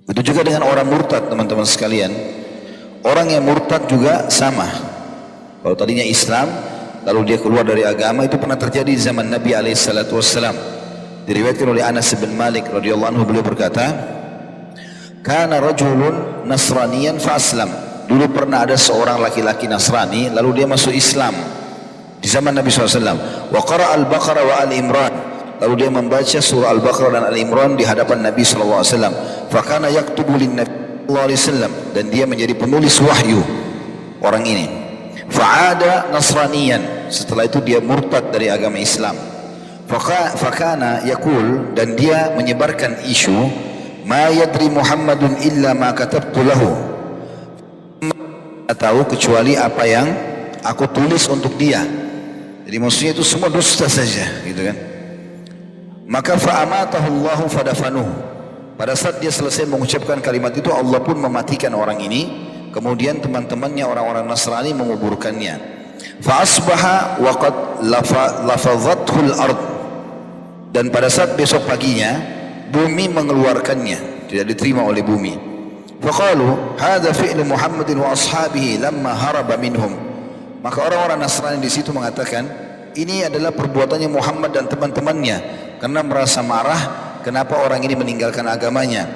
Begitu juga dengan orang murtad, teman-teman sekalian. Orang yang murtad juga sama. Kalau tadinya Islam, lalu dia keluar dari agama, itu pernah terjadi di zaman Nabi SAW. Diriwayatkan oleh Anas bin Malik radhiyallahu anhu, beliau berkata, "Kana rajulun nasraniyan fa aslam." Dulu pernah ada seorang laki-laki Nasrani, lalu dia masuk Islam di zaman Nabi SAW. Wa qara al-Baqarah wa al-Imran. Lalu dia membaca surah Al-Baqarah dan Al-Imran di hadapan Nabi SAW. Fakana yaktubu lin-Nabi SAW, dan dia menjadi penulis wahyu orang ini. Fa'ada nasraniyan, setelah itu dia murtad dari agama Islam. Fakana yakul, dan dia menyebarkan isu, ma yadri Muhammadun illa ma katabtu lahu. Tidak tahu kecuali apa yang aku tulis untuk dia. Jadi maksudnya itu semua dusta saja, gitu kan. Maka fa'amatahu Allahu fadafanuhu. Pada saat dia selesai mengucapkan kalimat itu, Allah pun mematikan orang ini. Kemudian teman-temannya orang-orang Nasrani menguburkannya. Fa'asbaha wa qad lafadhathul ard. Dan pada saat besok paginya, bumi mengeluarkannya, tidak diterima oleh bumi. Faqalu hadza fi'lu Muhammadin wa ashabihi lamma haraba minhum. Maka orang-orang Nasrani di situ mengatakan, ini adalah perbuatannya Muhammad dan teman-temannya, karena merasa marah kenapa orang ini meninggalkan agamanya.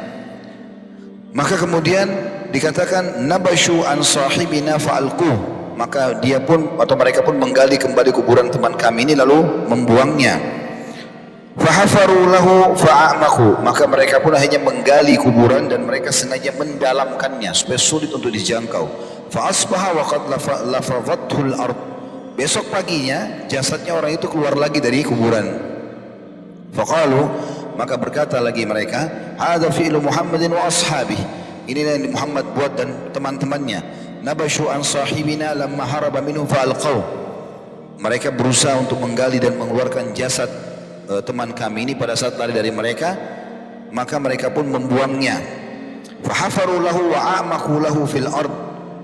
Maka kemudian dikatakan nabashu an sahibina fa'alquh. Maka dia pun atau mereka pun menggali kembali kuburan teman kami ini lalu membuangnya. Fahafaru lahu fa'amaku. Maka mereka pun akhirnya menggali kuburan dan mereka sengaja mendalamkannya supaya sulit untuk dijangkau. Fa'asbaha wa qad lafadhathul ard. Besok paginya jasadnya orang itu keluar lagi dari kuburan. Faqalu, maka berkata lagi mereka, hadza fi'lu Muhammadin wa ashabihi. Inilah yang Muhammad buat dan teman-temannya. Nabashu an sahibina lamma haraba minhu fa'alqaw. Mereka berusaha untuk menggali dan mengeluarkan jasad teman kami ini pada saat lari dari mereka, maka mereka pun membuangnya. Fahafaru lahu wa a'maku lahu fil ard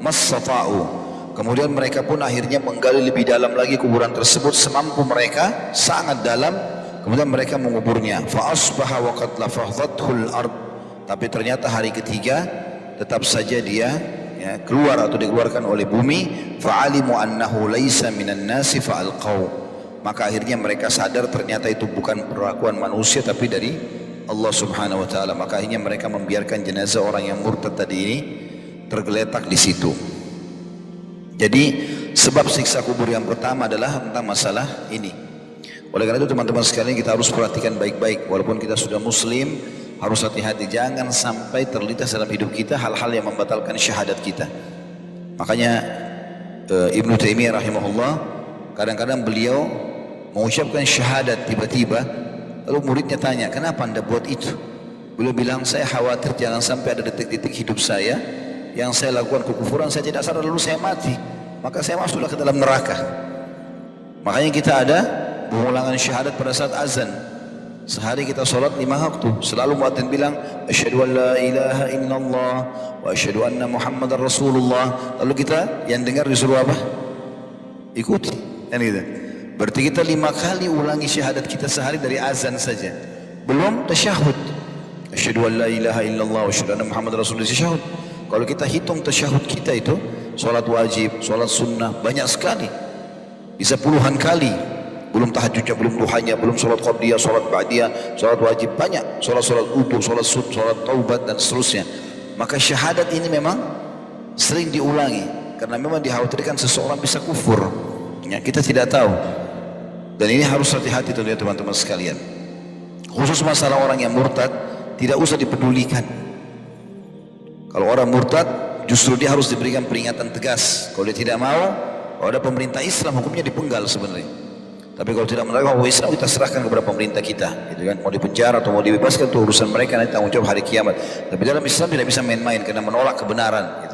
mastata'u. Kemudian mereka pun akhirnya menggali lebih dalam lagi kuburan tersebut semampu mereka, sangat dalam. Kemudian mereka menguburnya. Fa asbaha wa qad lafadhathul ard. Tapi ternyata hari ketiga tetap saja dia keluar atau dikeluarkan oleh bumi. Fa alimu annahu laisa minan nasi fa alqaw. Maka akhirnya mereka sadar ternyata itu bukan perlakuan manusia tapi dari Allah Subhanahu wa taala. Maka akhirnya mereka membiarkan jenazah orang yang murtad tadi ini tergeletak di situ. Jadi sebab siksa kubur yang pertama adalah tentang masalah ini. Oleh karena itu teman-teman sekalian, kita harus perhatikan baik-baik. Walaupun kita sudah muslim, harus hati-hati, jangan sampai terlintas dalam hidup kita hal-hal yang membatalkan syahadat kita. Makanya Ibnu Taimiyah rahimahullah, kadang-kadang beliau mengucapkan syahadat tiba-tiba, lalu muridnya tanya, kenapa anda buat itu? Beliau bilang, saya khawatir jangan sampai ada detik-detik hidup saya yang saya lakukan kekufuran, saya tidak sadar lalu saya mati, maka saya masuklah ke dalam neraka. Makanya kita ada pengulangan syahadat pada saat azan. Sehari kita sholat 5 waktu, selalu muadzin bilang asyhadu an la ilaha illallah wa asyhadu anna muhammadar rasulullah. Lalu kita yang dengar disuruh apa? Ikuti, kan gitu. Berarti kita 5 kali ulangi syahadat kita sehari dari azan saja, belum tasyahud. Asyhadu an la ilaha illallah wa asyhadu anna muhammadar rasulullah, tasyahud. Kalau kita hitung tasyahud kita itu, sholat wajib, sholat sunnah, banyak sekali, bisa puluhan kali. Belum tahajudnya, belum duhanya, belum sholat qabliyah, sholat ba'diyah, sholat wajib, banyak. Sholat wudu, sholat sud, sholat taubat dan seterusnya. Maka syahadat ini memang sering diulangi karena memang dikhawatirkan seseorang bisa kufur. Ya, kita tidak tahu. Dan ini harus hati-hati tentunya teman-teman sekalian. Khusus masalah orang yang murtad tidak usah dipedulikan. Kalau orang murtad justru dia harus diberikan peringatan tegas. Kalau dia tidak mau, kalau ada pemerintah Islam hukumnya dipenggal sebenarnya. Tapi kalau tidak menerima hukum Islam, kita serahkan kepada pemerintah kita, gitu kan? Mau dipenjara atau mau dibebaskan itu urusan mereka, nanti tanggung jawab hari kiamat. Tapi dalam Islam tidak bisa main-main karena menolak kebenaran.